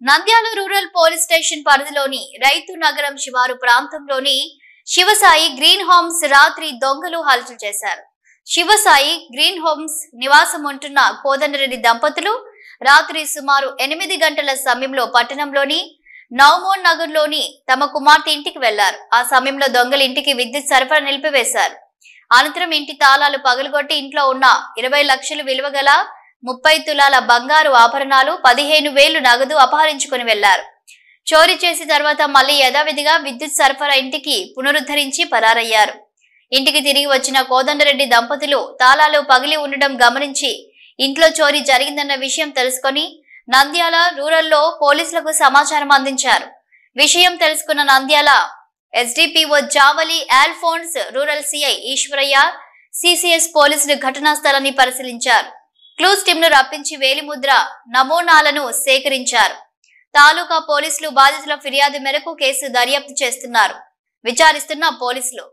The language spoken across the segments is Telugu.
నంద్యాల రూరల్ పోలీస్ స్టేషన్ పరిధిలోని రైతు నగరం శివారు ప్రాంతంలోని శివసాయి గ్రీన్ హోమ్స్ రాత్రి దొంగలు హల్చల్ చేశారు. శివసాయి గ్రీన్ హోమ్స్ నివాసం ఉంటున్న కోదండరెడ్డి దంపతులు రాత్రి సుమారు 8 గంటల సమయంలో పట్టణంలోని నౌమోన్ నగర్ లోని తమ కుమార్తె ఇంటికి వెళ్లారు. ఆ సమయంలో దొంగలు ఇంటికి విద్యుత్ సరఫరా నిలిపివేశారు. అనంతరం ఇంటి తాళాలు పగలగొట్టి ఇంట్లో ఉన్న 20 లక్షలు విలువ గల 30 తులాల బంగారు ఆభరణాలు 15,000 నగదు అపహరించుకుని వెళ్లారు. చోరీ చేసి తర్వాత మళ్లీ యథావిధిగా విద్యుత్ సరఫరా ఇంటికి పునరుద్ధరించి పరారయ్యారు. ఇంటికి తిరిగి వచ్చిన కోదండరెడ్డి దంపతులు తాళాలు పగిలి ఉండడం గమనించి ఇంట్లో చోరీ జరిగిందన్న విషయం తెలుసుకొని నంద్యాల రూరల్లో పోలీసులకు సమాచారం అందించారు. విషయం తెలుసుకున్న Nandyal SDPO Javali Alphonse, rural CI Eswaraiah, CCS పోలీసులు ఘటనా స్థలాన్ని పరిశీలించారు. క్లూస్ టీమ్ ను రప్పించి వేలిముద్ర నమూనాలను సేకరించారు. తాలూకా పోలీసులు బాధితుల ఫిర్యాదు మేరకు కేసు దర్యాప్తు చేస్తున్నారు. విచారిస్తున్న పోలీసులు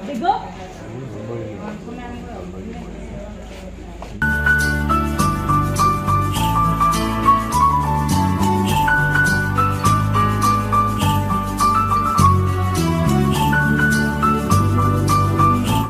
दिगो